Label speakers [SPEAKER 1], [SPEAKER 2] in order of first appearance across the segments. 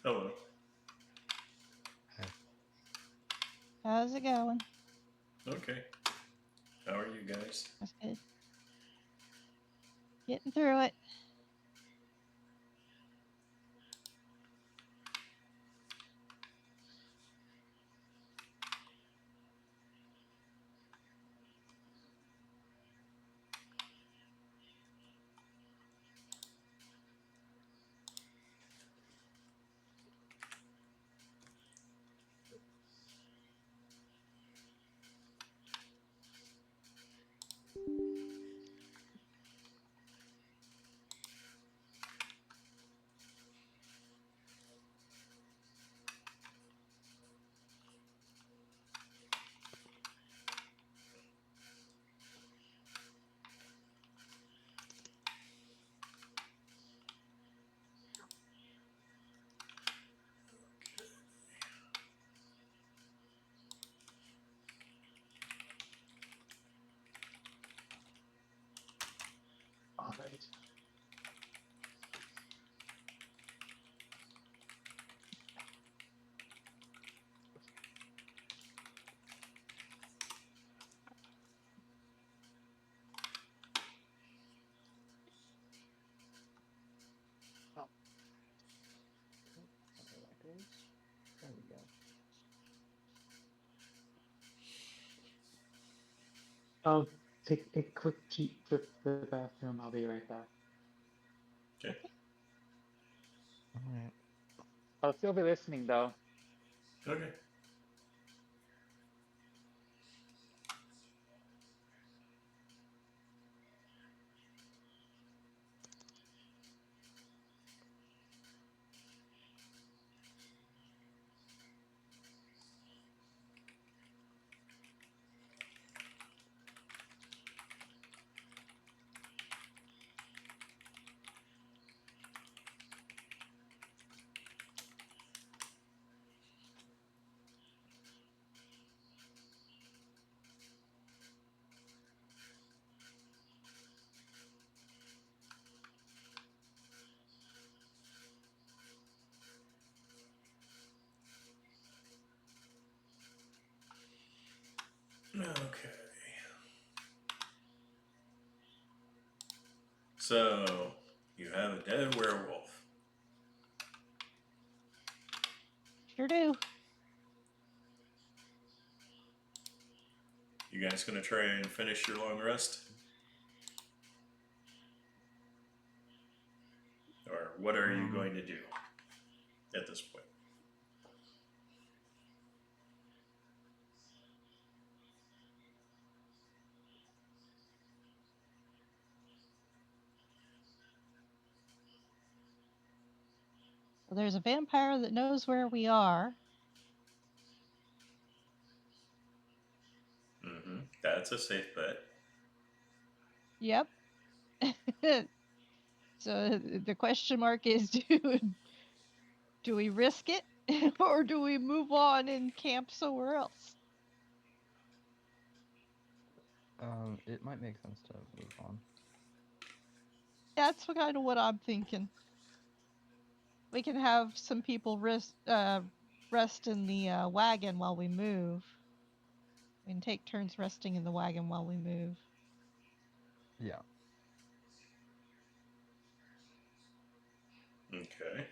[SPEAKER 1] Hello.
[SPEAKER 2] How's it going?
[SPEAKER 1] Okay. How are you guys?
[SPEAKER 2] That's good. Getting through it.
[SPEAKER 3] All right. Oh. There we go. I'll take a quick cheap trip to the bathroom. I'll be right back.
[SPEAKER 1] Okay.
[SPEAKER 4] All right.
[SPEAKER 3] I'll still be listening though.
[SPEAKER 1] Okay. Okay. So, you have a dead werewolf.
[SPEAKER 2] Sure do.
[SPEAKER 1] You guys gonna try and finish your long rest? Or what are you going to do at this point?
[SPEAKER 2] Well, there's a vampire that knows where we are.
[SPEAKER 1] Mm-hmm. That's a safe bet.
[SPEAKER 2] Yep. So the question mark is do we risk it or do we move on and camp somewhere else?
[SPEAKER 4] It might make sense to move on.
[SPEAKER 2] That's kind of what I'm thinking. We can have some people rest in the wagon while we move. We can take turns resting in the wagon while we move.
[SPEAKER 4] Yeah.
[SPEAKER 1] Okay.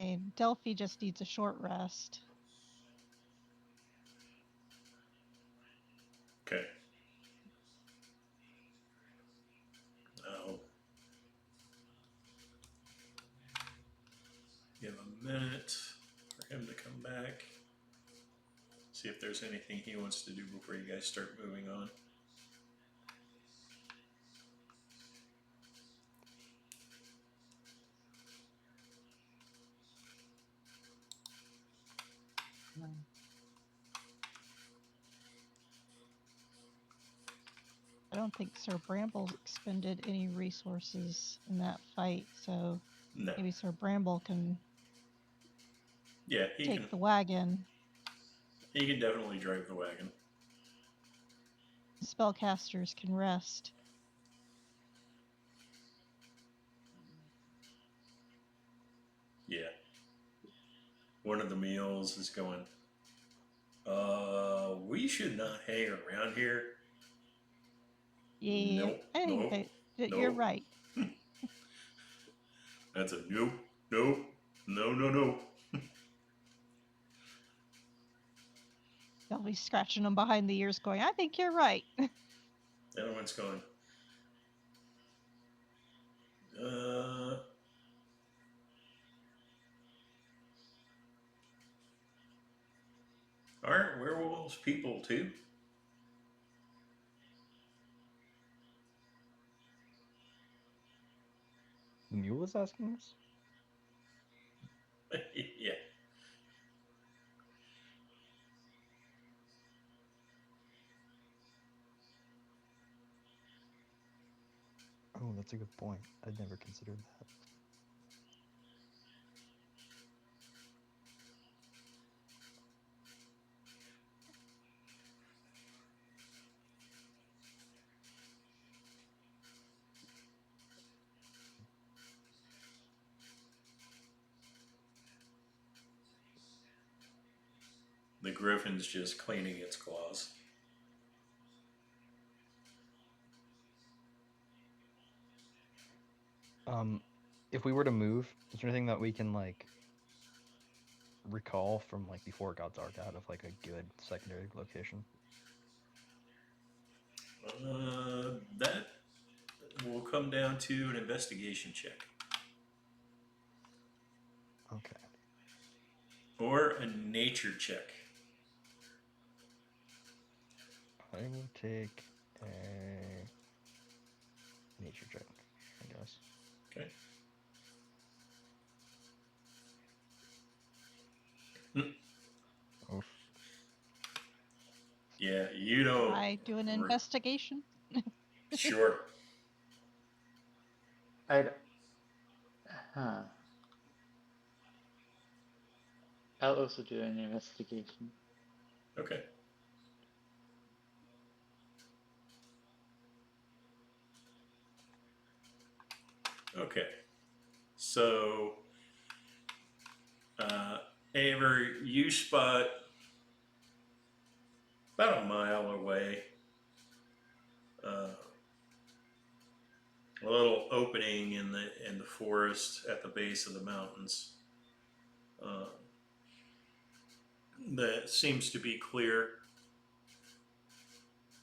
[SPEAKER 2] And Delphi just needs a short rest.
[SPEAKER 1] Okay. Now, give a minute for him to come back. See if there's anything he wants to do before you guys start moving on.
[SPEAKER 2] I don't think Sir Bramble expended any resources in that fight, so
[SPEAKER 1] No.
[SPEAKER 2] maybe Sir Bramble can
[SPEAKER 1] Yeah, he
[SPEAKER 2] take
[SPEAKER 1] can.
[SPEAKER 2] the wagon.
[SPEAKER 1] He can definitely drive the wagon.
[SPEAKER 2] Spellcasters can rest.
[SPEAKER 1] Yeah. one of the mules is going, we should not hang around here.
[SPEAKER 2] Yeah,
[SPEAKER 1] Nope,
[SPEAKER 2] I think
[SPEAKER 1] nope,
[SPEAKER 2] that you're
[SPEAKER 1] nope.
[SPEAKER 2] right.
[SPEAKER 1] That's a nope, nope, no, no, no.
[SPEAKER 2] They'll be scratching them behind the ears going, I think you're right.
[SPEAKER 1] The other one's going, aren't werewolves people too?
[SPEAKER 4] The mule is asking this?
[SPEAKER 1] Yeah.
[SPEAKER 4] Oh, that's a good point. I'd never considered that.
[SPEAKER 1] The griffin's just cleaning its claws.
[SPEAKER 4] If we were to move, is there anything that we can like recall from like before it got dark out of like a good secondary location?
[SPEAKER 1] That will come down to an investigation check.
[SPEAKER 4] Okay.
[SPEAKER 1] Or a nature check.
[SPEAKER 4] I will take a nature check, I guess.
[SPEAKER 1] Okay.
[SPEAKER 4] Oof.
[SPEAKER 1] Yeah, you don't.
[SPEAKER 2] I do an investigation.
[SPEAKER 1] Sure.
[SPEAKER 3] I'll also do an investigation.
[SPEAKER 1] Okay. Okay. So, Aver, you spot about a mile away a little opening in the forest at the base of the mountains that seems to be clear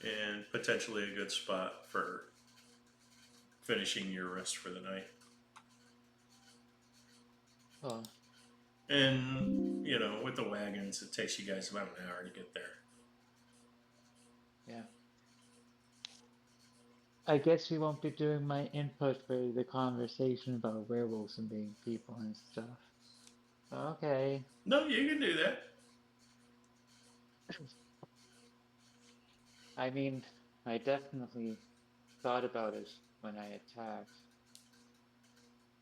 [SPEAKER 1] and potentially a good spot for finishing your rest for the night.
[SPEAKER 3] Oh,
[SPEAKER 1] And, you know, with the wagons, it takes you guys about an hour to get there.
[SPEAKER 3] yeah. I guess we won't be doing my input for the conversation about werewolves and being people and stuff. Okay.
[SPEAKER 1] No, you can do that.
[SPEAKER 3] I mean, I definitely thought about it when I attacked,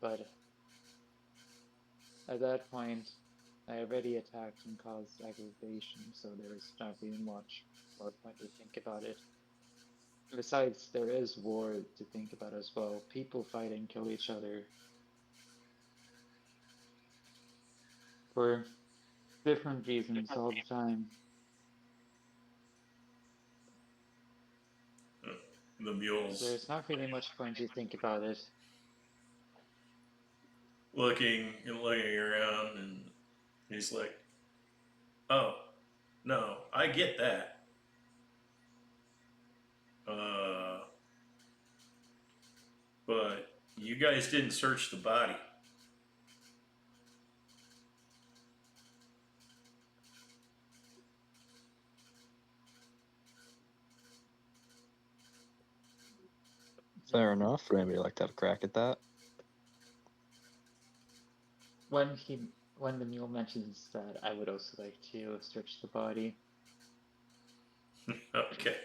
[SPEAKER 3] but at that point, I already attacked and caused aggravation, so there was not really much more point to think about it. Besides, there is war to think about as well. People fight and kill each other for different reasons all the time.
[SPEAKER 1] The mules
[SPEAKER 3] There's not really much point to think about it.
[SPEAKER 1] looking and looking around, and he's like, "Oh, no, I get that. But you guys didn't search the body."
[SPEAKER 5] Fair enough. Would anybody like to have a crack at that?
[SPEAKER 3] When the mule mentions that, I would also like to search the body.
[SPEAKER 1] Okay.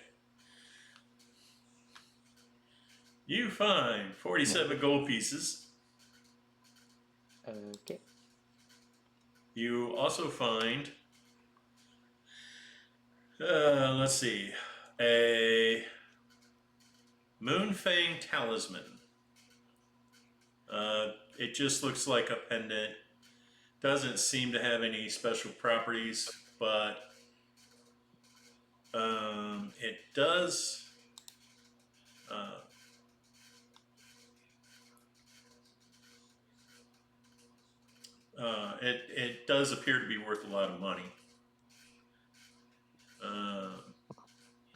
[SPEAKER 1] You find 47 gold pieces.
[SPEAKER 3] Okay.
[SPEAKER 1] You also find, let's see, a Moonfang talisman. It just looks like a pendant doesn't seem to have any special properties, but it does. It does appear to be worth a lot of money.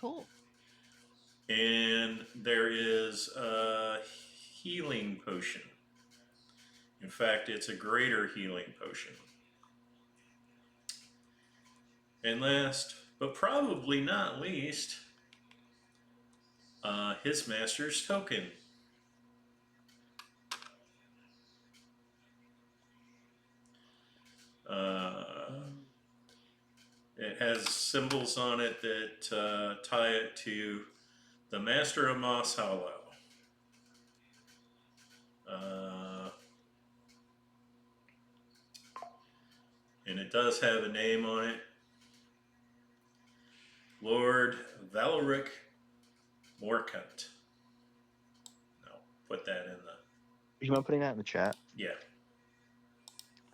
[SPEAKER 2] Cool.
[SPEAKER 1] And there is a healing potion. In fact, it's a greater healing potion. And last, but probably not least, his master's token. It has symbols on it that tie it to the Master of Moss Hollow. And it does have a name on it. Lord Valeric Morkant. I'll put that in the...
[SPEAKER 5] You mind putting that in the chat?
[SPEAKER 1] Yeah.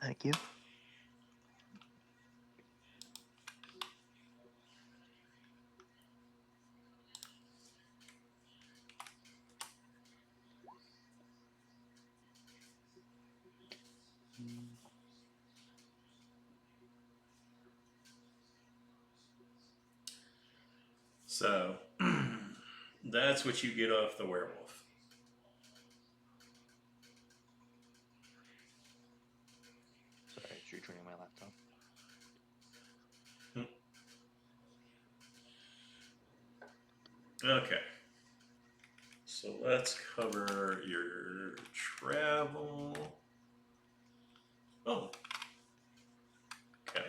[SPEAKER 5] Thank you.
[SPEAKER 1] So, that's what you get off the werewolf.
[SPEAKER 5] Sorry, it's returning my laptop.
[SPEAKER 1] Okay. So let's cover your travel. Oh. Okay.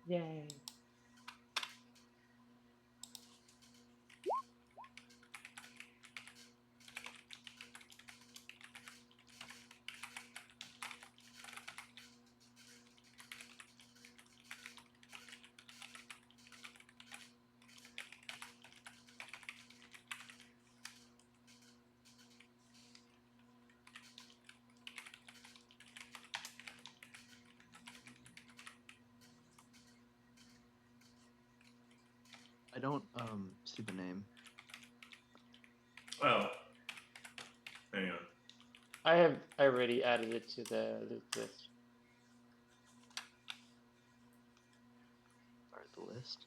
[SPEAKER 3] Yay.
[SPEAKER 5] I don't see the name.
[SPEAKER 1] Oh. Hang on.
[SPEAKER 3] I already added it to the loot list.
[SPEAKER 5] Or the list.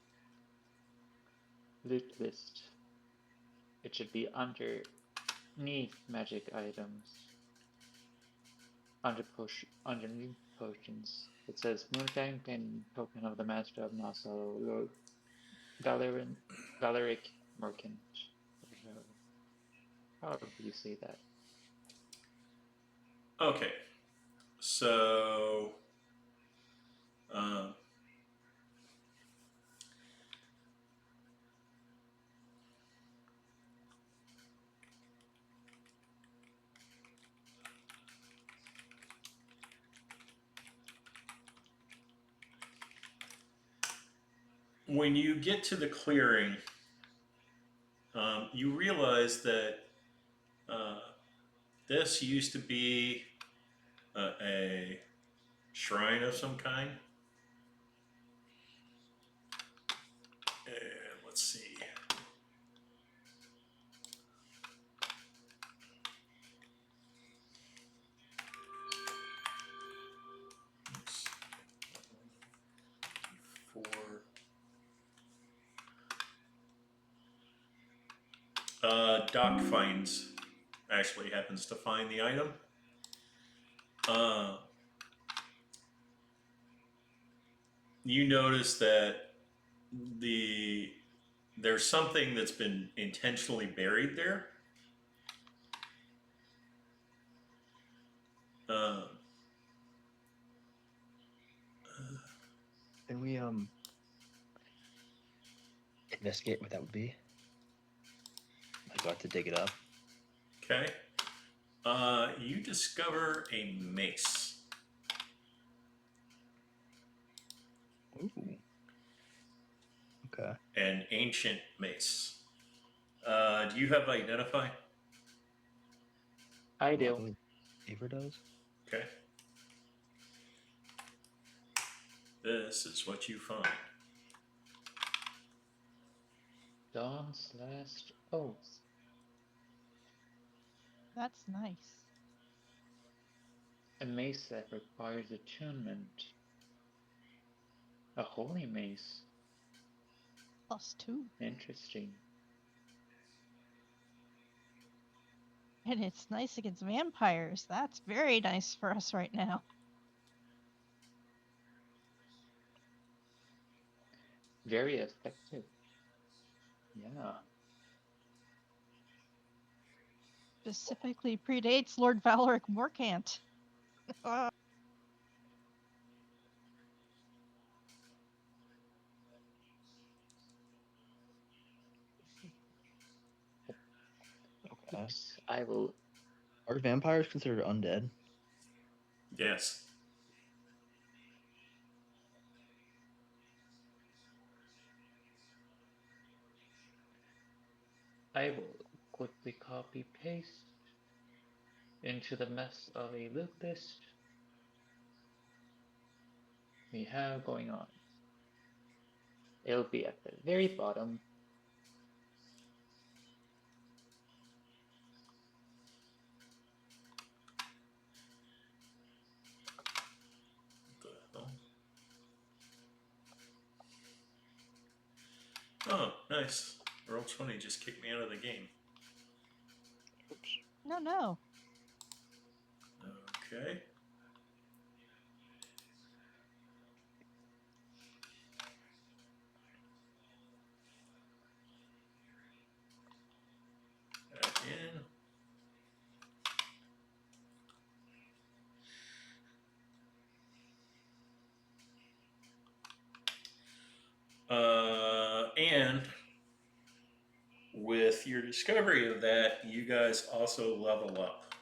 [SPEAKER 3] Loot list. It should be underneath magic items. Underneath potions. It says Moonfang and Token of the Master of Nassau, Lord Valeric Merchant. However you say that.
[SPEAKER 1] Okay. So, when you get to the clearing, you realize that this used to be a shrine of some kind. And let's see. Oops. 4. Doc finds actually happens to find the item. You notice that there's something that's been intentionally buried there.
[SPEAKER 5] Can we investigate what that would be? I got to dig it up.
[SPEAKER 1] Okay. You discover a mace.
[SPEAKER 5] Ooh. Okay.
[SPEAKER 1] An ancient mace. Do you have identify?
[SPEAKER 3] I do.
[SPEAKER 5] Beaver does.
[SPEAKER 1] Okay. This is what you find.
[SPEAKER 3] Dawn's last oath.
[SPEAKER 2] That's nice.
[SPEAKER 3] A mace that requires attunement. A holy mace.
[SPEAKER 2] +2.
[SPEAKER 3] Interesting.
[SPEAKER 2] And it's nice against vampires. That's very nice for us right now.
[SPEAKER 3] Very effective. Yeah.
[SPEAKER 2] Specifically predates Lord Valeric Morcant.
[SPEAKER 5] Okay.
[SPEAKER 3] Oops. I will.
[SPEAKER 5] Are vampires considered undead?
[SPEAKER 1] Yes.
[SPEAKER 3] I will quickly copy paste into the mess of a loot list we have going on. It'll be at the very bottom.
[SPEAKER 1] What the hell? Oh, nice. Roll20 just kicked me out of the game.
[SPEAKER 5] Oops.
[SPEAKER 2] No.
[SPEAKER 1] Okay. Back in. And with your discovery of that, you guys also level up.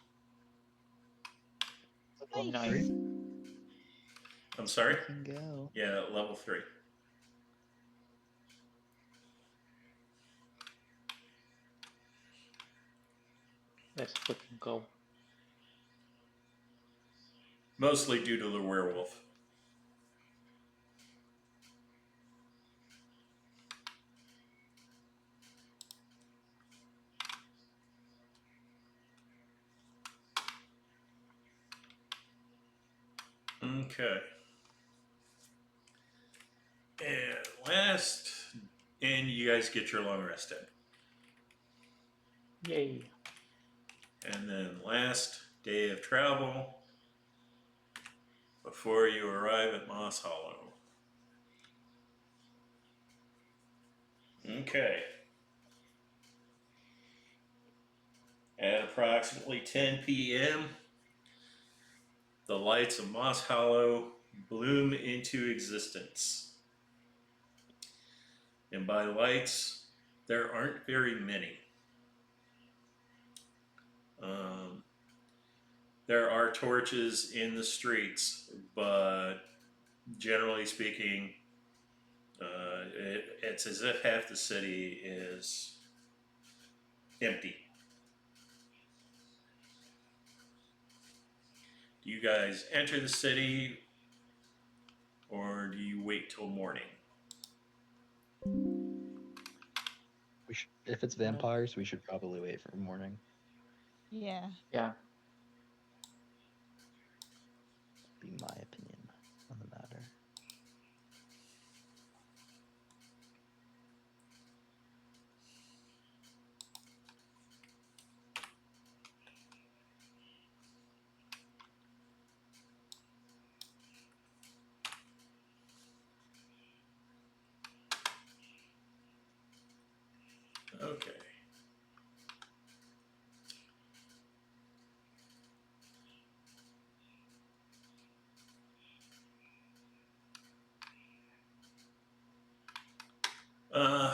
[SPEAKER 3] Oh,
[SPEAKER 2] Nice.
[SPEAKER 3] nice.
[SPEAKER 1] I'm sorry?
[SPEAKER 5] Can go.
[SPEAKER 1] Yeah, level 3.
[SPEAKER 3] Let's fucking go.
[SPEAKER 1] Mostly due to the werewolf. Okay. And you guys get your long rest in.
[SPEAKER 3] Yay.
[SPEAKER 1] And then last day of travel before you arrive at Moss Hollow. Okay. At approximately 10 p.m., the lights of Moss Hollow bloom into existence. And by lights, there aren't very many. There are torches in the streets, but generally speaking, it's as if half the city is empty. Do you guys enter the city, or do you wait till morning?
[SPEAKER 5] We should, if it's vampires, we should probably wait for morning.
[SPEAKER 2] Yeah.
[SPEAKER 3] Yeah.
[SPEAKER 5] Be my opinion on the matter.
[SPEAKER 1] Okay.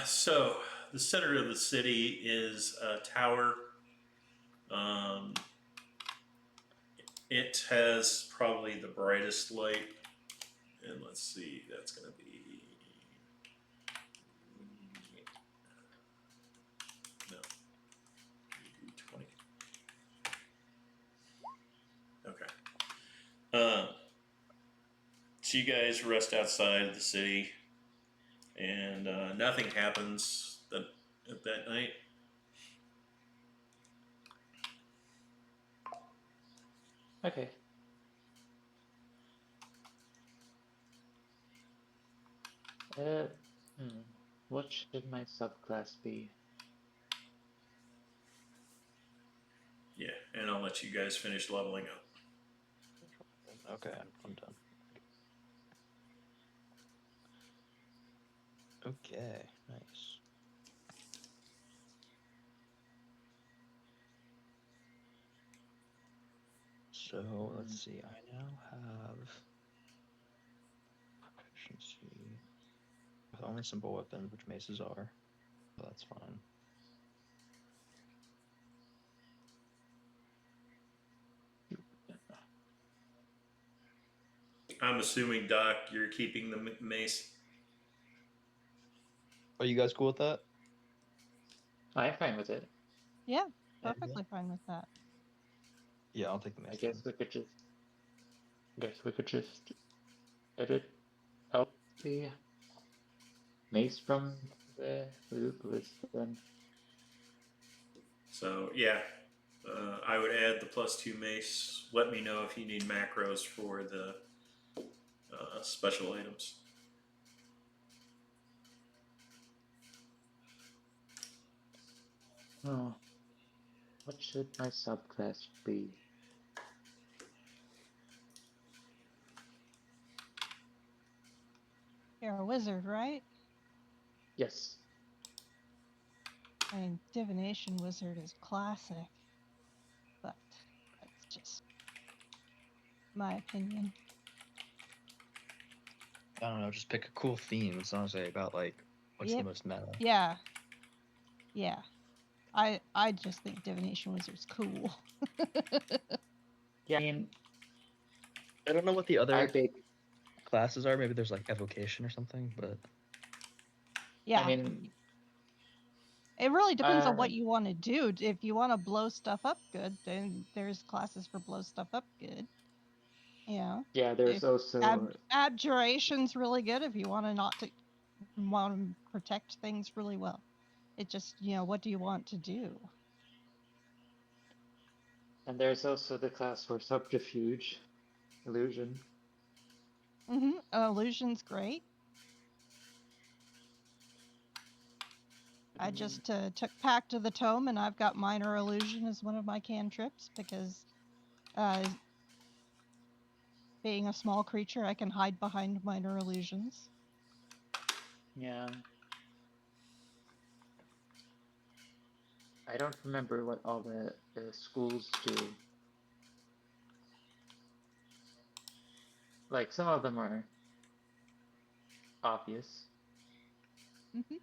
[SPEAKER 1] So the center of the city is a tower. It has probably the brightest light, and let's see, that's going to be no, 20. So you guys rest outside of the city, and nothing happens that night.
[SPEAKER 3] Okay. Uh, hmm. What should my subclass be?
[SPEAKER 1] Yeah, and I'll let you guys finish leveling up.
[SPEAKER 5] Okay, I'm done. Okay, nice. So let's see. I now have proficiency with only simple weapons, which maces are. So that's fine.
[SPEAKER 1] I'm assuming, Doc, you're keeping the mace.
[SPEAKER 5] Are you guys cool with that?
[SPEAKER 3] I'm fine with it.
[SPEAKER 2] Yeah,
[SPEAKER 3] And
[SPEAKER 2] perfectly fine with that.
[SPEAKER 5] Yeah, I'll take the
[SPEAKER 3] I
[SPEAKER 5] mace.
[SPEAKER 3] guess we could just edit out the mace from the loot list then.
[SPEAKER 1] So yeah, I would add the +2 mace. Let me know if you need macros for the special items.
[SPEAKER 3] Oh, what should my subclass be?
[SPEAKER 2] You're a wizard, right?
[SPEAKER 3] Yes.
[SPEAKER 2] I mean, divination wizard is classic, but that's just my opinion.
[SPEAKER 5] I don't know, just pick a cool theme. It's honestly about like what's the
[SPEAKER 2] Yep.
[SPEAKER 5] most meta.
[SPEAKER 2] Yeah. Yeah. I just think divination wizard's cool.
[SPEAKER 3] Yeah, I mean,
[SPEAKER 5] I don't know what the
[SPEAKER 3] I
[SPEAKER 5] other
[SPEAKER 3] bake.
[SPEAKER 5] classes are. Maybe there's like evocation or something, but
[SPEAKER 2] Yeah.
[SPEAKER 3] I mean,
[SPEAKER 2] It really depends on what you want to do. If you want to blow stuff up good, then there's classes for blow stuff up good. Yeah.
[SPEAKER 3] yeah, there's
[SPEAKER 2] If
[SPEAKER 3] also
[SPEAKER 2] abjuration's really good if you want to not to want to protect things really well. It just, what do you want to do?
[SPEAKER 3] and there's also the class for subterfuge, illusion.
[SPEAKER 2] Illusion's great. I just took Pact of the Tome, and I've got Minor Illusion as one of my cantrips because being a small creature, I can hide behind Minor Illusions.
[SPEAKER 3] Yeah. I don't remember what all the schools do. Like, some of them are obvious.
[SPEAKER 2] hmm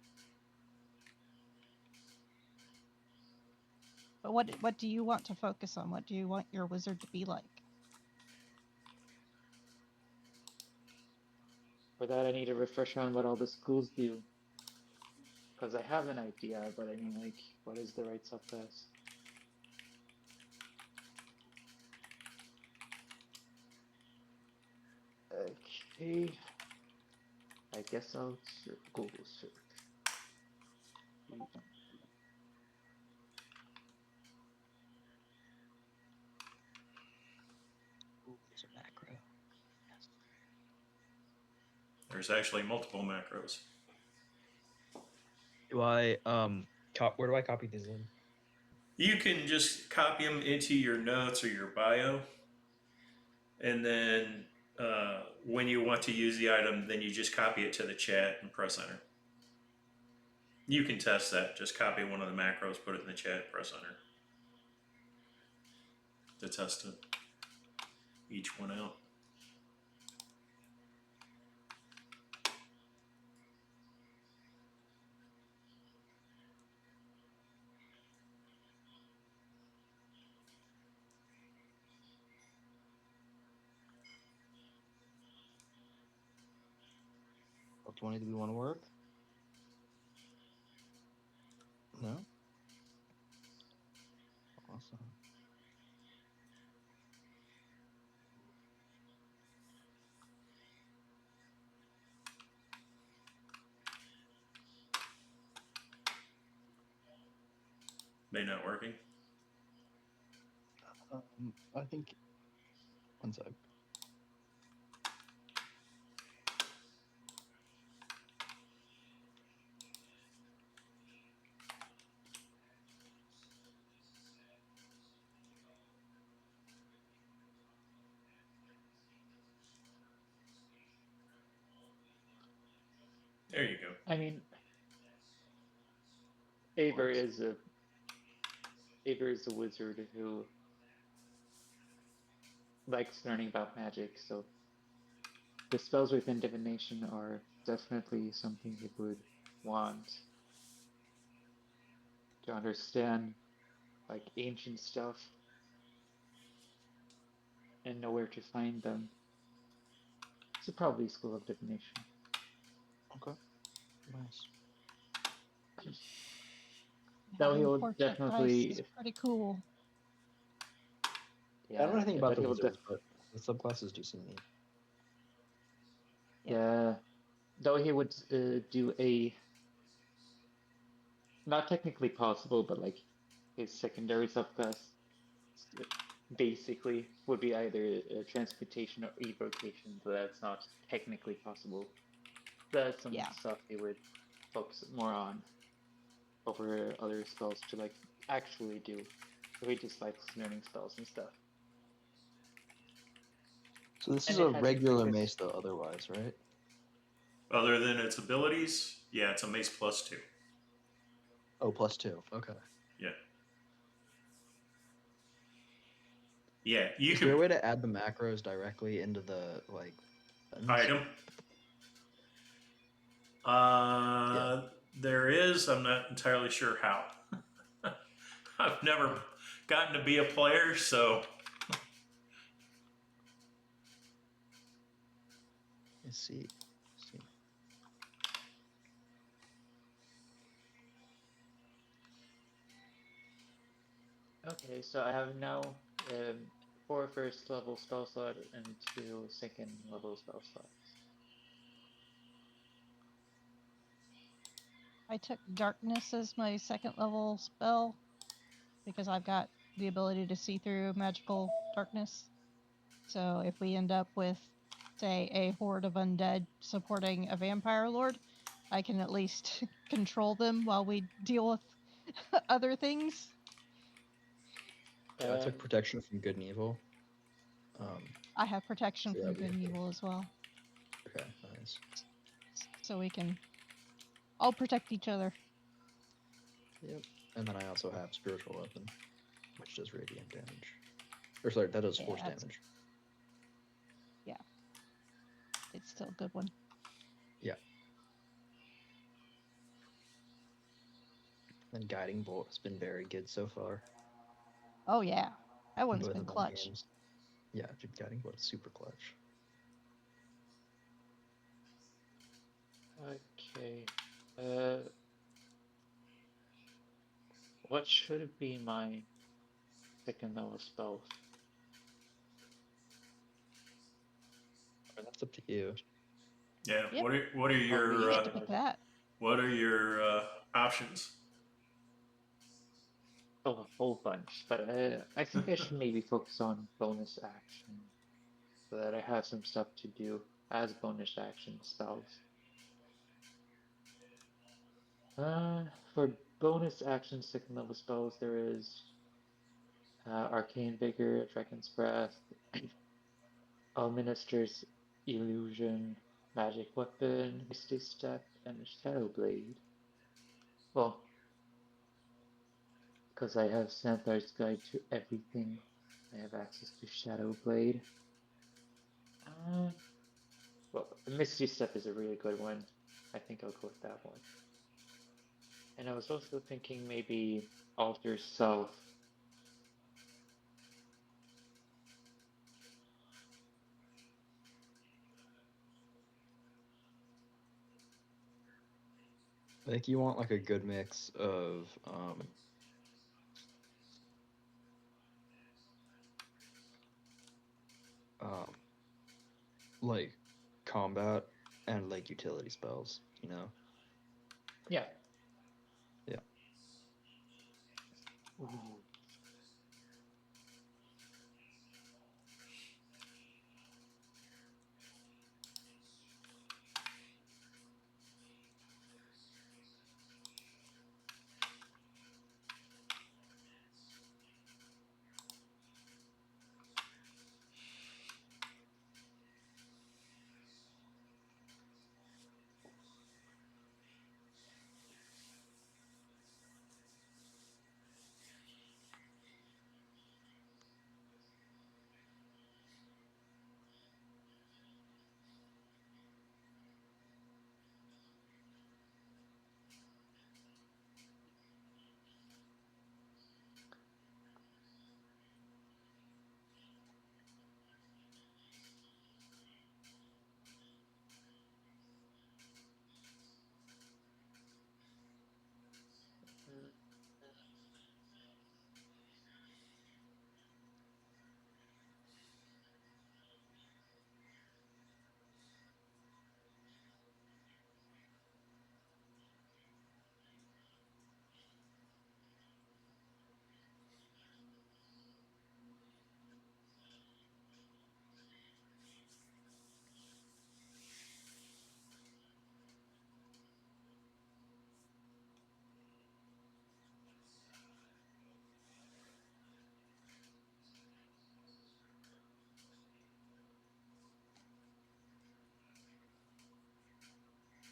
[SPEAKER 2] But what do you want to focus on? What do you want your wizard to be like?
[SPEAKER 3] For that, I need a refresher on what all the schools do. Because I have an idea, but I mean, like, what is the right subclass? Okay. I guess I'll Google search.
[SPEAKER 5] ooh, there's a macro. Yes.
[SPEAKER 1] There's actually multiple macros.
[SPEAKER 5] Do I where do I copy these in?
[SPEAKER 1] You can just copy them into your notes or your bio, and then when you want to use the item, then you just copy it to the chat and press enter. You can test that. Just copy one of the macros, put it in the chat, press enter to test it. Each one out.
[SPEAKER 5] What 20 do we want to work? No? Awesome.
[SPEAKER 1] They not working?
[SPEAKER 4] I think. One sec.
[SPEAKER 1] There you go.
[SPEAKER 3] I mean, Aver is a wizard who likes learning about magic, so the spells within divination are definitely something he would want to understand, like ancient stuff, and know where to find them. So probably School of Divination.
[SPEAKER 5] Okay. Nice.
[SPEAKER 3] Though
[SPEAKER 2] Having
[SPEAKER 3] he'll
[SPEAKER 2] portrait dice is
[SPEAKER 3] definitely,
[SPEAKER 2] pretty cool.
[SPEAKER 5] I don't know
[SPEAKER 3] yeah,
[SPEAKER 5] anything about
[SPEAKER 3] but
[SPEAKER 5] the
[SPEAKER 3] he'll
[SPEAKER 5] wizards, but the subclasses do seem neat.
[SPEAKER 2] Yep.
[SPEAKER 3] yeah, though he would do a not technically possible, but like his secondary subclass basically would be either transmutation or evocation, but that's not technically possible. That's some
[SPEAKER 2] Yeah.
[SPEAKER 3] stuff he would focus more on over other spells to like actually do. So he just likes learning spells and stuff.
[SPEAKER 5] So this
[SPEAKER 3] And
[SPEAKER 5] is
[SPEAKER 3] it
[SPEAKER 5] a
[SPEAKER 3] has
[SPEAKER 5] regular
[SPEAKER 3] this-
[SPEAKER 5] mace, though. Otherwise, right?
[SPEAKER 1] Other than its abilities, yeah, it's a mace +2.
[SPEAKER 5] Oh, +2. Okay.
[SPEAKER 1] Yeah. Yeah, you
[SPEAKER 5] Is there a
[SPEAKER 1] can
[SPEAKER 5] way to add the macros directly into the like buttons?
[SPEAKER 1] item. There is. I'm not entirely sure how. I've never gotten to be a player, so
[SPEAKER 5] Let's see. Let's see.
[SPEAKER 3] Okay, so I have now 4 first level spell slot and 2 second level spell slots.
[SPEAKER 2] I took darkness as my second level spell because I've got the ability to see through magical darkness. So if we end up with, say, a horde of undead supporting a vampire lord, I can at least control them while we deal with other things.
[SPEAKER 5] Yeah, I took protection from good and evil.
[SPEAKER 2] I have protection
[SPEAKER 5] Yeah,
[SPEAKER 2] from
[SPEAKER 5] we
[SPEAKER 2] good and
[SPEAKER 5] have to-
[SPEAKER 2] evil as well.
[SPEAKER 5] Okay, nice.
[SPEAKER 2] So we can all protect each other.
[SPEAKER 5] Yep. And then I also have spiritual weapon, which does radiant damage. Or sorry, that does
[SPEAKER 2] Yeah,
[SPEAKER 5] force
[SPEAKER 2] that's-
[SPEAKER 5] damage.
[SPEAKER 2] It's still a good one.
[SPEAKER 5] Yeah. And guiding bolt has been very good so far.
[SPEAKER 2] Oh yeah, that one's
[SPEAKER 5] Both
[SPEAKER 2] been
[SPEAKER 5] of them
[SPEAKER 2] clutch.
[SPEAKER 5] games. Yeah, dude, guiding bolt is super clutch.
[SPEAKER 3] Okay. What should be my second level spells?
[SPEAKER 5] Or that's up to you.
[SPEAKER 1] yeah.
[SPEAKER 2] Yep.
[SPEAKER 1] What are your
[SPEAKER 2] You get to pick that.
[SPEAKER 1] options?
[SPEAKER 3] Oh, a whole bunch, but I think I should maybe focus on bonus action so that I have some stuff to do as bonus action spells. For bonus action second level spells, there is Arcane Vigor, Dragon's Breath, Minister's Illusion, Magic Weapon, Misty Step, and Shadow Blade. Well, because I have Santhar's Guide to Everything, I have access to Shadow Blade. Well, Misty Step is a really good one. I think I'll go with that one. And I was also thinking maybe Alter Self.
[SPEAKER 5] I think you want like a good mix of like combat and like utility spells, you know?
[SPEAKER 3] Yeah.
[SPEAKER 5] Yeah.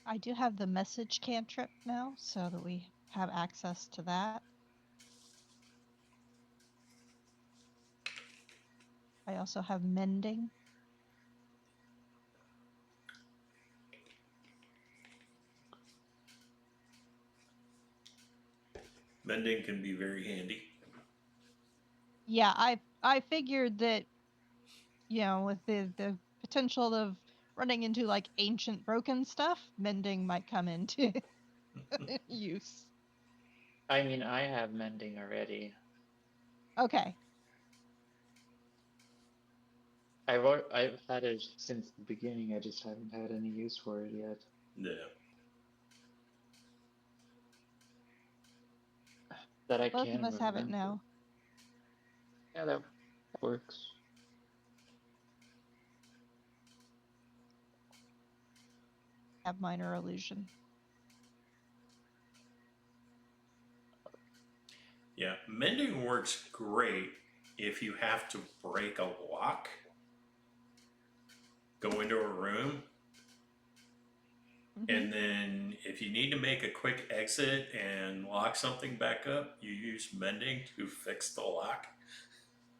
[SPEAKER 2] I do have the message cantrip now, so that we have access to that. I also have mending.
[SPEAKER 1] Mending can be very handy.
[SPEAKER 2] Yeah, I figured that, you know, with the potential of running into like ancient broken stuff, mending might come into use.
[SPEAKER 3] I mean, I have mending already.
[SPEAKER 2] Okay.
[SPEAKER 3] I've had it since the beginning. I just haven't had any use for it yet.
[SPEAKER 1] Yeah.
[SPEAKER 3] That I
[SPEAKER 2] Both of
[SPEAKER 3] can
[SPEAKER 2] us have it
[SPEAKER 3] remember.
[SPEAKER 2] now.
[SPEAKER 3] Yeah, that works.
[SPEAKER 2] Have minor illusion.
[SPEAKER 1] Yeah. Mending works great if you have to break a lock, go into a room,
[SPEAKER 2] Mhm.
[SPEAKER 1] and then if you need to make a quick exit and lock something back up, you use mending to fix the lock.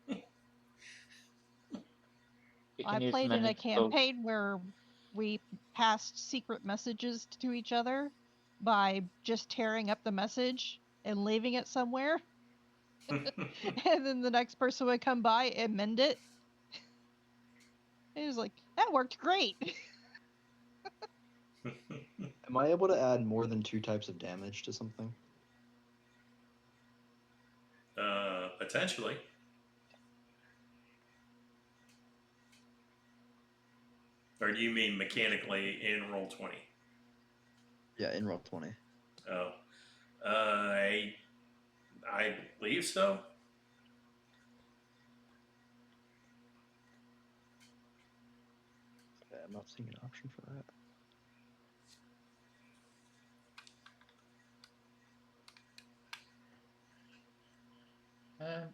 [SPEAKER 3] You
[SPEAKER 2] I
[SPEAKER 3] can use
[SPEAKER 2] played in a
[SPEAKER 3] mending to go.
[SPEAKER 2] campaign where we passed secret messages to each other by just tearing up the message and leaving it somewhere. And then the next person would come by and mend it. It was like, that worked great.
[SPEAKER 5] Am I able to add more than 2 types of damage to something?
[SPEAKER 1] Potentially. Or do you mean mechanically in Roll20?
[SPEAKER 5] Yeah, in Roll20.
[SPEAKER 1] Oh. I believe so.
[SPEAKER 5] Okay, I'm not seeing an option for that.
[SPEAKER 3] Uh,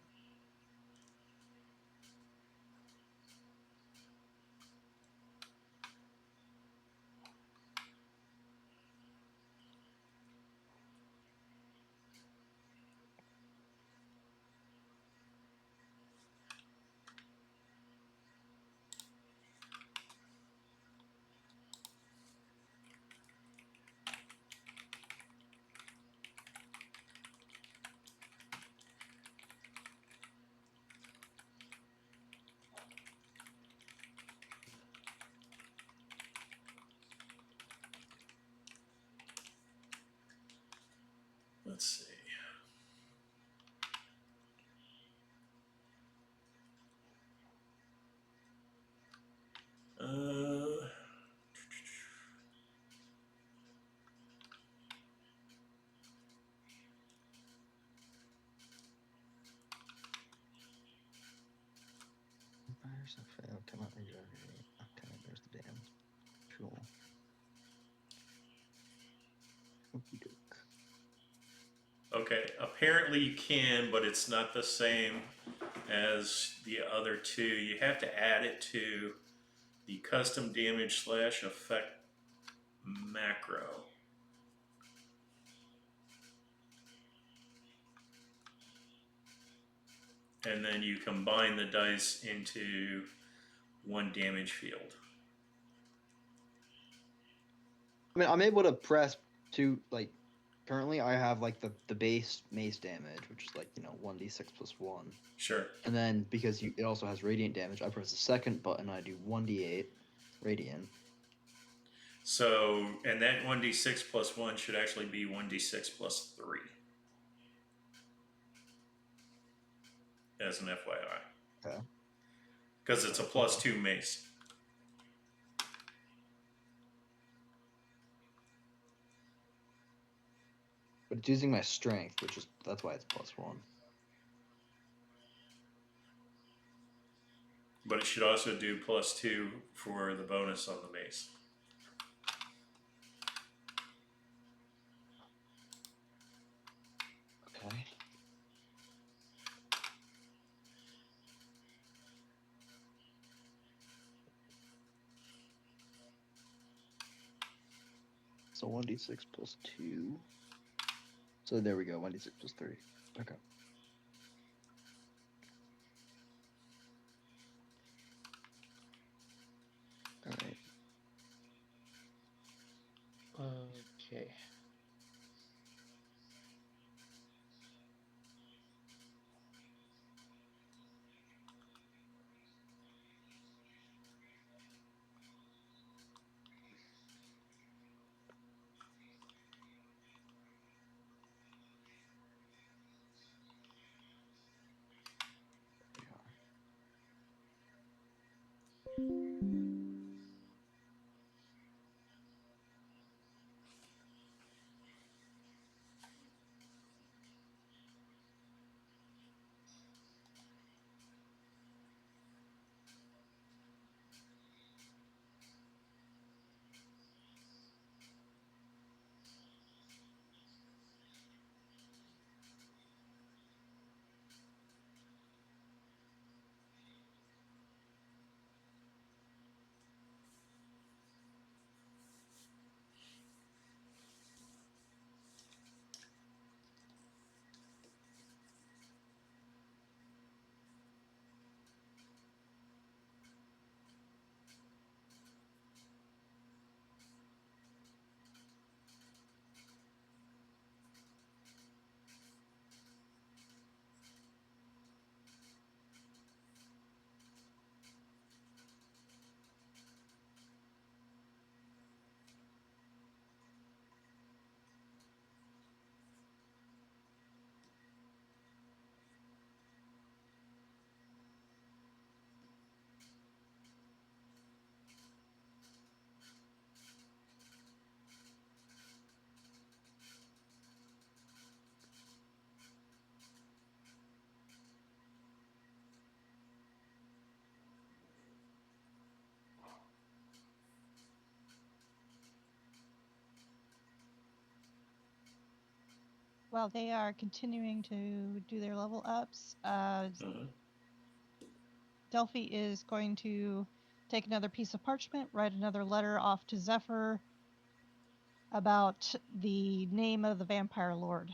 [SPEAKER 5] There's a fail. Cannot regenerate. Okay, there's the dam. Cool. Okey doke.
[SPEAKER 1] Okay, apparently you can, but it's not the same as the other two. You have to add it to the custom damage / effect macro. And then you combine the dice into one damage field.
[SPEAKER 5] I mean, I'm able to press two, like, currently I have, like, the base mace damage, which is, like, 1d6 plus 1.
[SPEAKER 1] Sure.
[SPEAKER 5] And then, because it also has radiant damage, I press the second button, I do 1d8 radiant.
[SPEAKER 1] So, and that 1d6 plus 1 should actually be 1d6 plus 3. As an FYI.
[SPEAKER 5] Okay.
[SPEAKER 1] Because it's a plus 2 mace.
[SPEAKER 5] But it's using my strength, that's why it's plus 1.
[SPEAKER 1] But it should also do plus 2 for the bonus on the mace.
[SPEAKER 5] Okay. So 1d6 plus 2. So there we go, 1d6 plus 3. Okay. Alright.
[SPEAKER 3] Okay.
[SPEAKER 2] While they are continuing to do their level ups, Delphi is going to take another piece of parchment, write another letter off to Zephyr about the name of the vampire lord,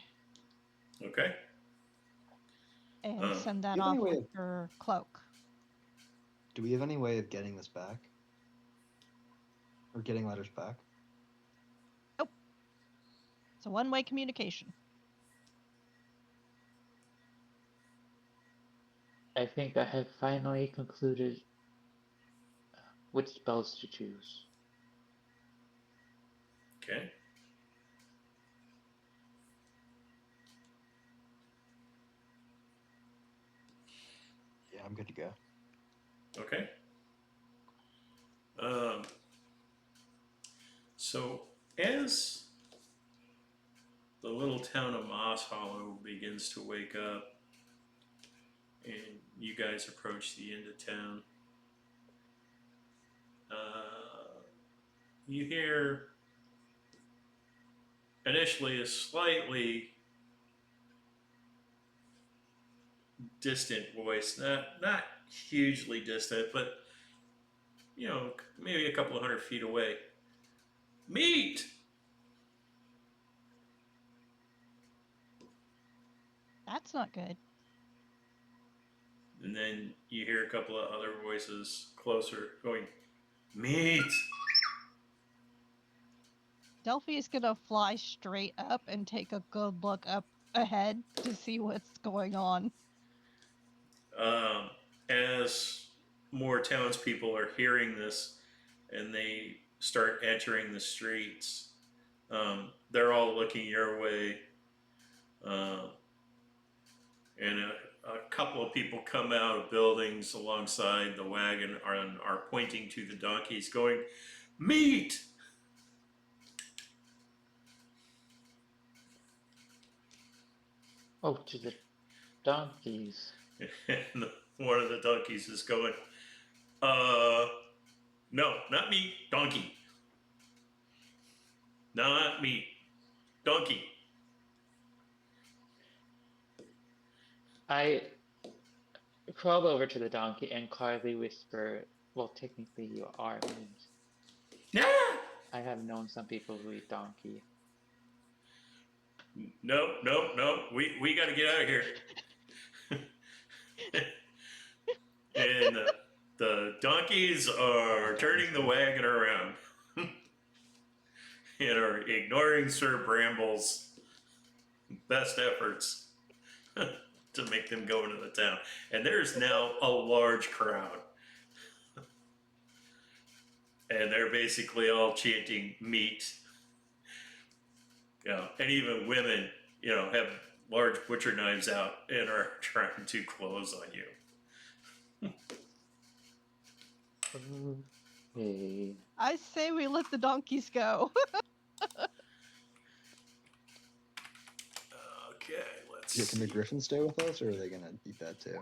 [SPEAKER 1] Okay.
[SPEAKER 2] and send that
[SPEAKER 5] Do you have
[SPEAKER 2] off
[SPEAKER 5] any way
[SPEAKER 2] with her cloak.
[SPEAKER 5] Do we have any way of getting this back? Or getting letters back?
[SPEAKER 2] It's a one-way communication.
[SPEAKER 3] I think I have finally concluded which spells to choose.
[SPEAKER 1] Okay.
[SPEAKER 5] Yeah, I'm good to go.
[SPEAKER 1] Okay. So as the little town of Moss Hollow begins to wake up and you guys approach the end of town, you hear initially a slightly distant voice, not hugely distant, but maybe a couple of 100 feet away. Meat!
[SPEAKER 2] That's not good.
[SPEAKER 1] And then you hear a couple of other voices closer going, meat!
[SPEAKER 2] Delphi is gonna fly straight up and take a good look up ahead to see what's going on.
[SPEAKER 1] As more townspeople are hearing this and they start entering the streets, they're all looking your way. And a couple of people come out of buildings alongside the wagon and are pointing to the donkeys, going, meat!
[SPEAKER 3] Oh, to the donkeys.
[SPEAKER 1] And one of the donkeys is going, no, not me, donkey. Not me, donkey.
[SPEAKER 3] I crawl over to the donkey and quietly whisper, well, technically you are meat.
[SPEAKER 1] Yeah.
[SPEAKER 3] I have known some people who eat donkey.
[SPEAKER 1] No, we got to get out of here. And the donkeys are turning the wagon around and are ignoring Sir Bramble's best efforts to make them go into the town. And there's now a large crowd. And they're basically all chanting meat. And even women, have large butcher knives out and are trying to close on you.
[SPEAKER 3] Okay.
[SPEAKER 2] I say we let the donkeys go.
[SPEAKER 1] Okay, let's
[SPEAKER 5] Yeah, can the
[SPEAKER 1] see.
[SPEAKER 5] griffin stay with us, or are they gonna eat that too?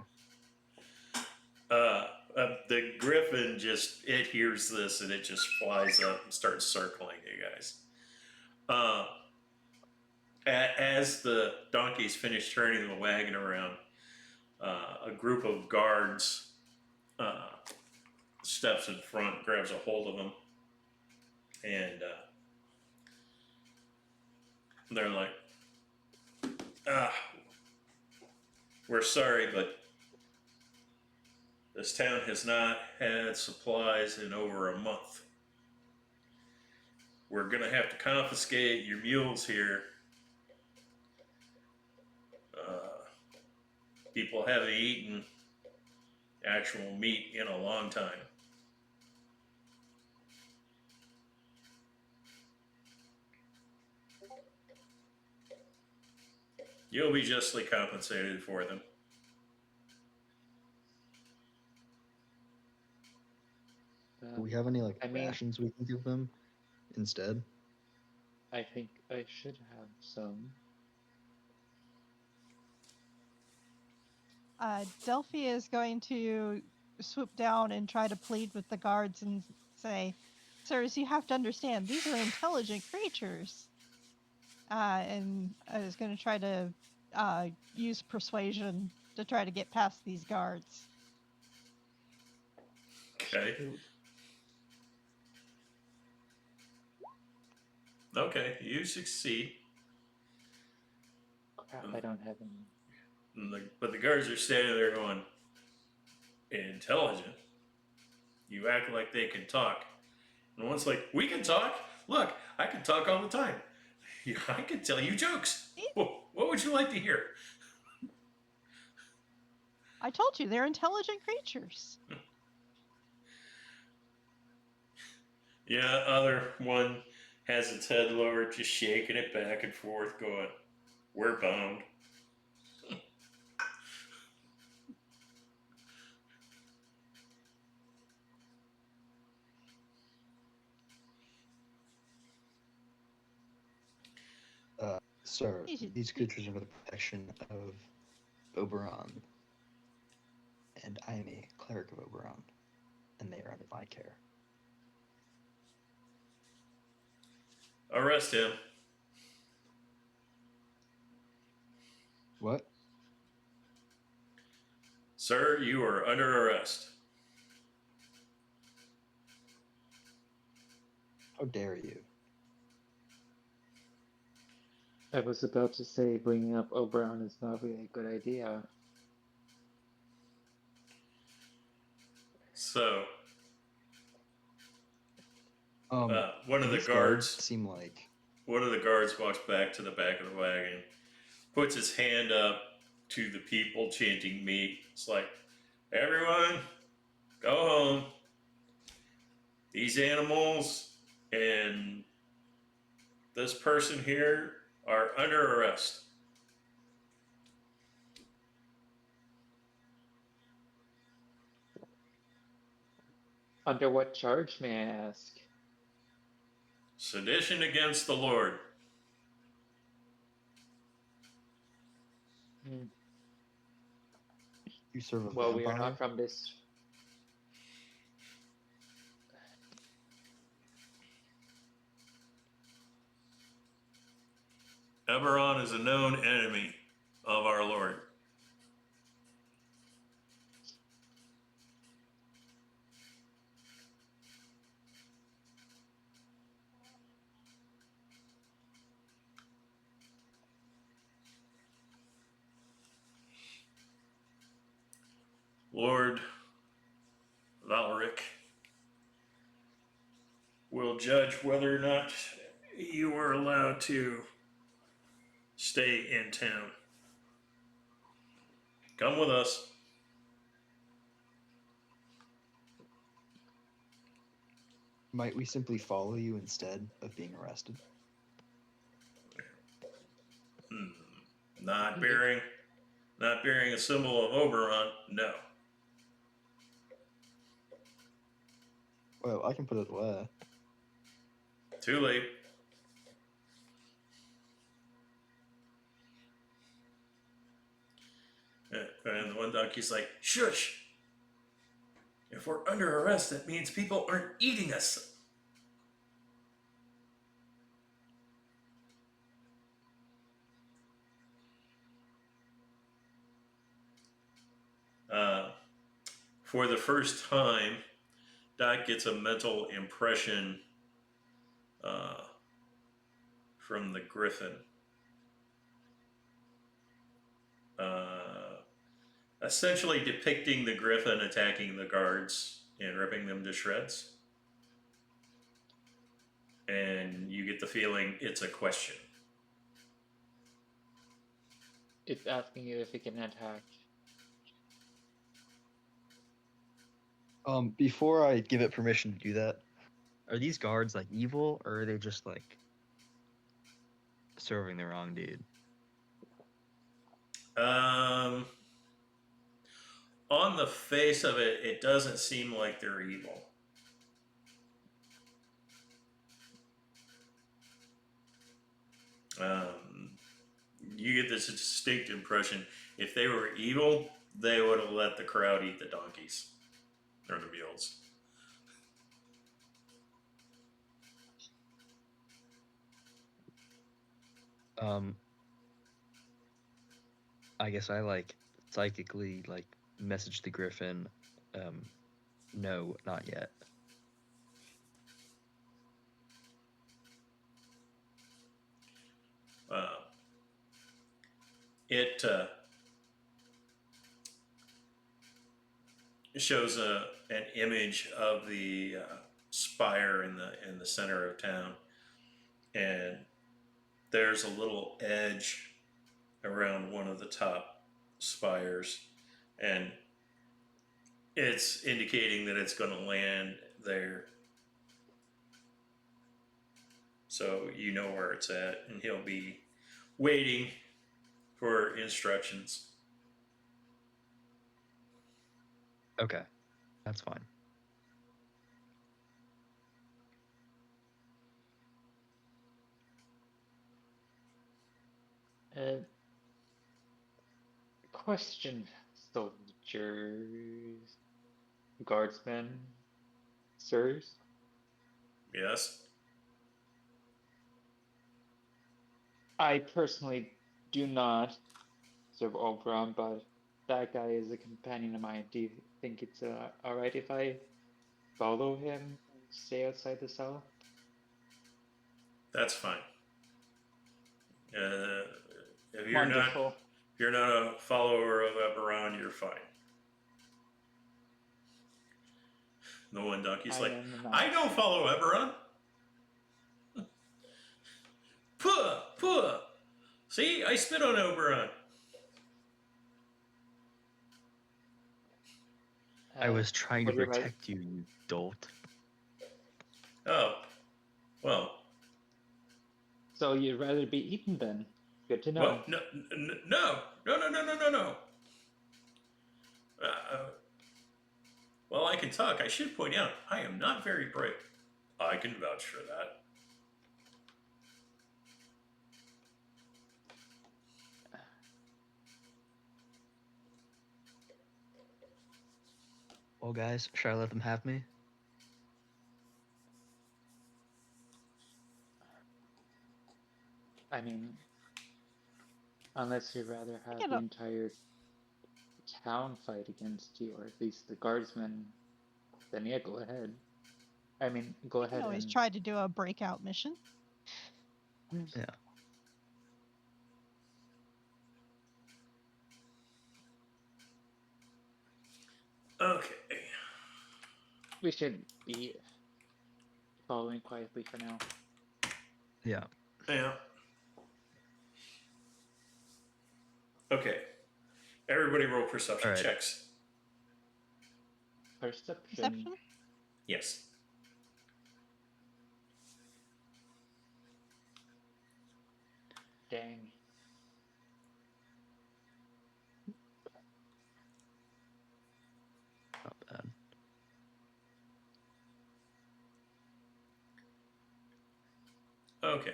[SPEAKER 1] The griffin it hears this and it just flies up and starts circling you guys. As the donkeys finish turning the wagon around, a group of guards steps in front, grabs a hold of them, and they're like, we're sorry, but this town has not had supplies in over a month. We're going to have to confiscate your mules here. People haven't eaten actual meat in a long time. You'll be justly compensated for them.
[SPEAKER 5] Do we have any
[SPEAKER 3] I mean-
[SPEAKER 5] rations we can give them instead?
[SPEAKER 3] I think I should have some.
[SPEAKER 2] Delphi is going to swoop down and try to plead with the guards and say, sirs, you have to understand, these are intelligent creatures. And I was going to try to use persuasion to try to get past these guards.
[SPEAKER 1] Okay. Okay, you succeed.
[SPEAKER 3] Crap, I don't have any.
[SPEAKER 1] But the guards are standing there going, intelligent? You act like they can talk. And one's like, we can talk? Look, I can talk all the time. I can tell you jokes. What would you like to hear?
[SPEAKER 2] I told you, they're intelligent creatures.
[SPEAKER 1] Yeah, other one has its head lowered, just shaking it back and forth, going, we're bound.
[SPEAKER 5] Sir,
[SPEAKER 2] You should-
[SPEAKER 5] these creatures are for the protection of Oberon, and I am a cleric of Oberon, and they are under my care.
[SPEAKER 1] Arrest him.
[SPEAKER 5] What?
[SPEAKER 1] Sir, you are under arrest.
[SPEAKER 5] How dare you?
[SPEAKER 3] I was about to say bringing up Oberon is not really a good idea.
[SPEAKER 1] So, one of the
[SPEAKER 5] These
[SPEAKER 1] guards
[SPEAKER 5] seem like
[SPEAKER 1] walks back to the back of the wagon, puts his hand up to the people chanting meat. It's like, everyone, go home. These animals and this person here are under arrest.
[SPEAKER 3] Under what charge, may I ask?
[SPEAKER 1] Sedition against the Lord.
[SPEAKER 3] Hmm.
[SPEAKER 5] you serve a
[SPEAKER 3] Well, we are
[SPEAKER 5] vampire.
[SPEAKER 3] not from this.
[SPEAKER 1] Oberon is a known enemy of our Lord. Lord Valeric will judge whether or not you are allowed to stay in town. Come with us.
[SPEAKER 5] Might we simply follow you instead of being arrested?
[SPEAKER 1] Not bearing a symbol of Oberon, no.
[SPEAKER 5] Well, I can put it away.
[SPEAKER 1] Too late. And the one donkey's like, shush! If we're under arrest, that means people aren't eating us. For the first time, Doc gets a mental impression from the griffin. Essentially depicting the griffin attacking the guards and ripping them to shreds. And you get the feeling it's a question.
[SPEAKER 3] It's asking you if it can attack.
[SPEAKER 5] Before I give it permission to do that, are these guards like evil, or are they just like serving the wrong dude?
[SPEAKER 1] On the face of it, it doesn't seem like they're evil. You get this distinct impression if they were evil, they would have let the crowd eat the donkeys or the mules.
[SPEAKER 5] I guess I like psychically like message the griffin. No, not yet.
[SPEAKER 1] It shows an image of the spire in the center of town, and there's a little edge around one of the top spires, and it's indicating that it's going to land there. So you know where it's at, and he'll be waiting for instructions.
[SPEAKER 5] Okay, that's fine.
[SPEAKER 3] Question, soldiers, guardsmen, sirs.
[SPEAKER 1] Yes.
[SPEAKER 3] I personally do not serve Oberon, but that guy is a companion of mine. Do you think it's alright if I follow him and stay outside the cell?
[SPEAKER 1] That's fine. If
[SPEAKER 3] Wonderful.
[SPEAKER 1] you're not a follower of Oberon, you're fine. The one donkey's
[SPEAKER 3] I
[SPEAKER 1] like,
[SPEAKER 3] am not.
[SPEAKER 1] I don't follow Oberon. Puh, puh. See, I spit on Oberon.
[SPEAKER 5] I was trying to
[SPEAKER 3] would you rather-
[SPEAKER 5] protect you, you dolt.
[SPEAKER 1] Oh, well,
[SPEAKER 3] So you'd rather be eaten then? Good to know.
[SPEAKER 1] well, no. Well, I can talk. I should point out, I am not very brave. I can vouch for that.
[SPEAKER 5] Well, guys, should I let them have me?
[SPEAKER 3] I mean, unless you'd rather have
[SPEAKER 2] Get
[SPEAKER 3] the
[SPEAKER 2] up.
[SPEAKER 3] entire town fight against you, or at least the guardsmen, then yeah, go ahead. I mean, go
[SPEAKER 2] You
[SPEAKER 3] ahead
[SPEAKER 2] can always
[SPEAKER 3] and
[SPEAKER 2] try to do a breakout mission.
[SPEAKER 5] Yeah.
[SPEAKER 1] Okay.
[SPEAKER 3] we should be following quietly for now.
[SPEAKER 5] Yeah.
[SPEAKER 1] Yeah. Okay. Everybody roll perception
[SPEAKER 5] All right.
[SPEAKER 1] checks.
[SPEAKER 2] Perception?
[SPEAKER 1] Yes.
[SPEAKER 3] Dang.
[SPEAKER 5] Not bad.
[SPEAKER 1] Okay.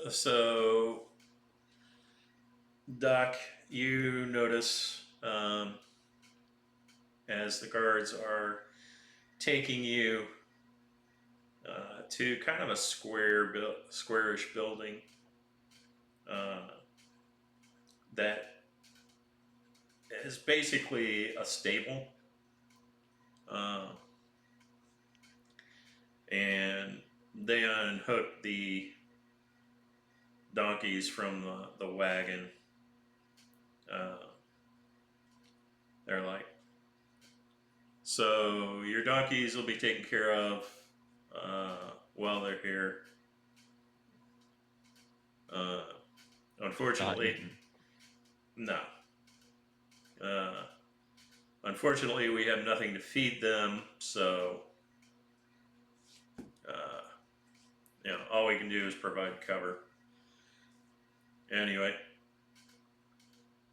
[SPEAKER 1] So, Doc, you notice as the guards are taking you to kind of a squarish building that is basically a stable. And they unhook the donkeys from the wagon. They're like, so your donkeys will be taken care of while they're here. Unfortunately, no. Unfortunately, we have nothing to feed them, so all we can do is provide cover. Anyway,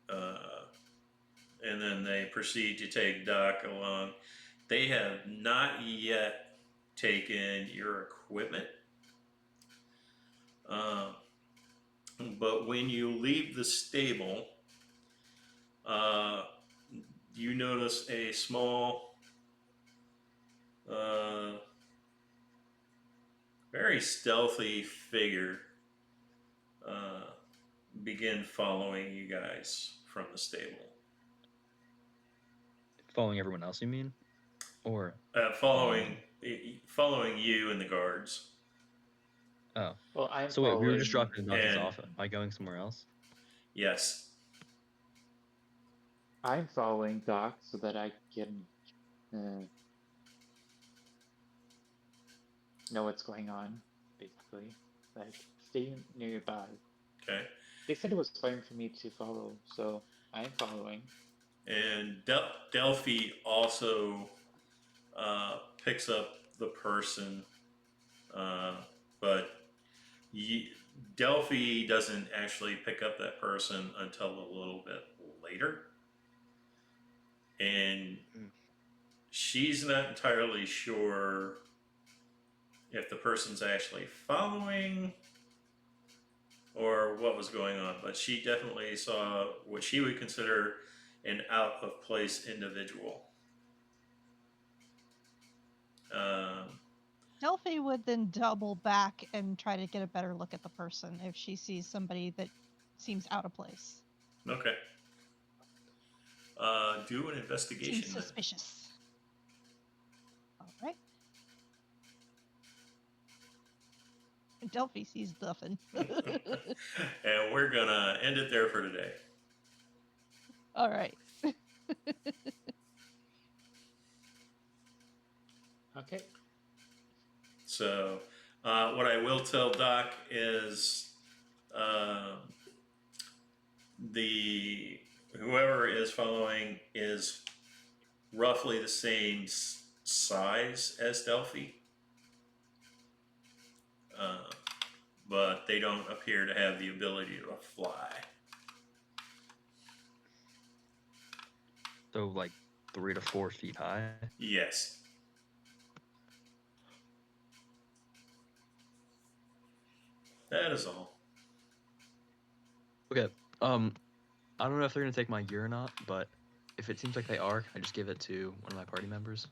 [SPEAKER 1] and then they proceed to take Doc along. They have not yet taken your equipment, but when you leave the stable, you notice a small, very stealthy figure begin following you guys from the stable.
[SPEAKER 5] Following everyone else, you mean? Or
[SPEAKER 1] Following you and the guards.
[SPEAKER 5] oh,
[SPEAKER 3] Well, I'm
[SPEAKER 5] so wait, we were just
[SPEAKER 3] following-
[SPEAKER 5] dropping the donkeys
[SPEAKER 1] and-
[SPEAKER 5] off. Am I going somewhere else?
[SPEAKER 1] Yes.
[SPEAKER 3] I'm following Doc so that I can know what's going on, basically. Like, stay nearby.
[SPEAKER 1] Okay.
[SPEAKER 3] They said it was fine for me to follow, so I'm following.
[SPEAKER 1] And Delphi also picks up the person, but Delphi doesn't actually pick up that person until a little bit later. And she's not entirely sure if the person's actually following or what was going on, but she definitely saw what she would consider an out of place individual.
[SPEAKER 2] Delphi would then double back and try to get a better look at the person if she sees somebody that seems out of place.
[SPEAKER 1] Okay. Do an investigation.
[SPEAKER 2] Seems
[SPEAKER 1] Then.
[SPEAKER 2] suspicious. All right. Delphi sees nothing.
[SPEAKER 1] And we're gonna end it there for today.
[SPEAKER 2] All right.
[SPEAKER 3] Okay.
[SPEAKER 1] So, what I will tell Doc is the whoever is following is roughly the same size as Delphi, but they don't appear to have the ability to fly.
[SPEAKER 5] So like 3 to 4 feet high.
[SPEAKER 1] Yes. That is all.
[SPEAKER 5] Okay. I don't know if they're gonna take my gear or not, but if it seems like they are, can I just give it to one of my party members?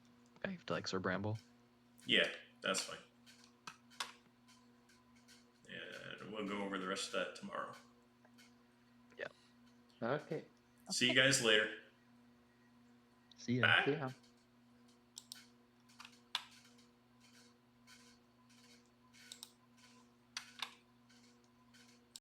[SPEAKER 5] Okay, to like Sir Bramble.
[SPEAKER 1] Yeah, that's fine. And we'll go over the rest of that tomorrow.
[SPEAKER 3] Okay.
[SPEAKER 1] See you guys later.
[SPEAKER 5] See ya.
[SPEAKER 1] Bye.
[SPEAKER 3] See ya.